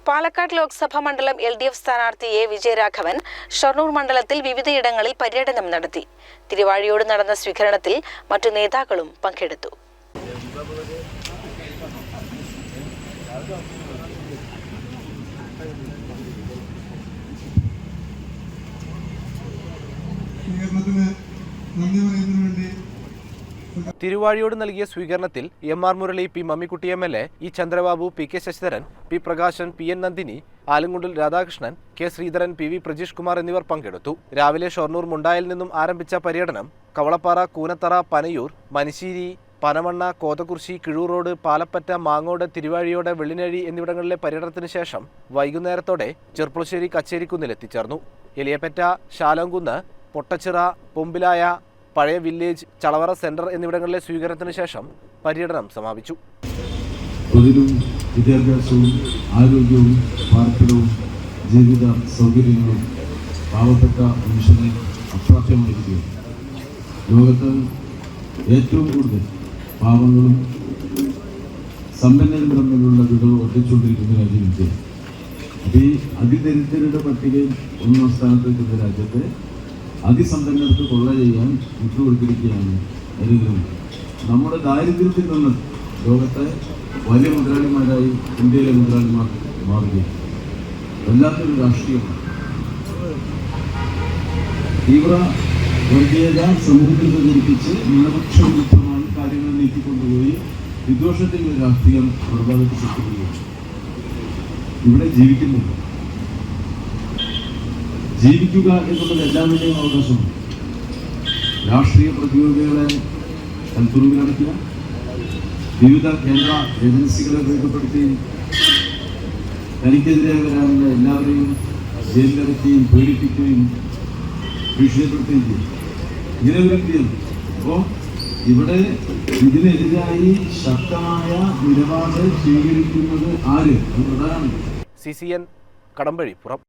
പാലക്കാട് ലോക്സഭാ മണ്ഡലം LDF സ്ഥാനാർത്ഥി A. Vijayaraghavan Shoranur മണ്ഡലത്തിൽ വിവിധയിടങ്ങളിൽ പര്യടനം നടത്തി. തിരുവാഴിയോട് നടന്ന സ്വീകരണത്തിൽ മറ്റു നേതാക്കളും പങ്കെടുത്തു. തിരുവാഴിയോട് നൽകിയ സ്വീകരണത്തിൽ MR Murali, P. Mammikutty MLA, E. Chandrababu, P. K. Sasidharan, P. Prakashan, P. N. Nandini, ആലങ്കുണ്ടിൽ Radhakrishnan, K. Sreedharan, P. V. Prajeesh Kumar എന്നിവർ പങ്കെടുത്തു. രാവിലെ ഷൊർണൂർ മുണ്ടായിൽ നിന്നും ആരംഭിച്ച പര്യടനം കവളപ്പാറ, കൂനത്തറ, പനയൂർ, മനിശ്ശേരി, പനമണ്ണ, കോതകുർശി, കിഴൂർ റോഡ്, പാലപ്പറ്റ, മാങ്ങോട്, തിരുവാഴിയോട്, വെള്ളിനഴി എന്നിവിടങ്ങളിലെ പര്യടനത്തിന് ശേഷം വൈകുന്നേരത്തോടെ ചെർപ്പുളശ്ശേരി കച്ചേരിക്കുന്നിൽ എത്തിച്ചേർന്നു. എലിയപ്പറ്റ, ശാലോംകുന്ന്, പൊട്ടച്ചിറ, പൊമ്പിലായ, പഴയ വില്ലേജ്, ചളവറ സെന്റർ എന്നിവിടങ്ങളിലെ സ്വീകരണത്തിന് ശേഷം പര്യടനം സമാപിച്ചു. തൊഴിലും വിദ്യാഭ്യാസവും ആരോഗ്യവും പാർപ്പിടവും ജീവിത സൗകര്യങ്ങളും പാവപ്പെട്ട മനുഷ്യനെ അപ്രാപ്യമായിരിക്കുകയാണ്. ലോകത്ത് ഏറ്റവും കൂടുതൽ പാവങ്ങളും സമ്പന്നരും തമ്മിലുള്ള വിടവ് വർദ്ധിച്ചുകൊണ്ടിരിക്കുന്ന രാജ്യം ഇന്ത്യ. ഈ അതിദരിദ്രരുടെ പട്ടികയിൽ 1-ാം സ്ഥാനത്ത് നിൽക്കുന്ന രാജ്യത്തെ അതിസമ്പന്നർക്ക് കൊള്ള ചെയ്യാൻ വിട്ടുകൊടുത്തിരിക്കുകയാണ് നരേന്ദ്രമോദി. നമ്മുടെ ദാരിദ്ര്യത്തിൽ നിന്ന് ലോകത്തെ വലിയ മുതലാളിമാരായി ഇന്ത്യയിലെ മുതലാളിമാർ മാറുകയാണ്. വല്ലാത്തൊരു രാഷ്ട്രീയമാണ്. തീവ്ര വർഗീയത സമൂഹത്തിൽ പ്രചരിപ്പിച്ച് ന്യൂനപക്ഷ വിരുദ്ധമായി കാര്യങ്ങൾ നീക്കിക്കൊണ്ടുപോയി വിദ്വേഷത്തിൻ്റെ രാഷ്ട്രീയം പ്രഭാതത്തിൽ സൃഷ്ടിക്കുകയാണ്. ഇവിടെ ജീവിക്കുന്നില്ല. ജീവിക്കുക എന്നുള്ളത് എല്ലാവരുടെയും അവകാശമാണ്. രാഷ്ട്രീയ പ്രതിയോഗികളെ കൽത്തുറുവിലടക്കുക, വിവിധ കേന്ദ്ര ഏജൻസികളെ ഉപയോഗപ്പെടുത്തി തനിക്കെതിരെ വരാനുള്ള എല്ലാവരെയും ജയിലിലിറക്കുകയും പേടിപ്പിക്കുകയും ഭീഷണിപ്പെടുത്തുകയും ചെയ്യും. ഇങ്ങനെ ഒരു വ്യക്തിയാണ്. അപ്പോൾ ഇവിടെ ഇതിനെതിരായി ശക്തമായ നിലപാട് സ്വീകരിക്കുന്നത് ആര്? അത് പ്രധാനമാണ്. CCN കടമ്പഴിപ്പുറം.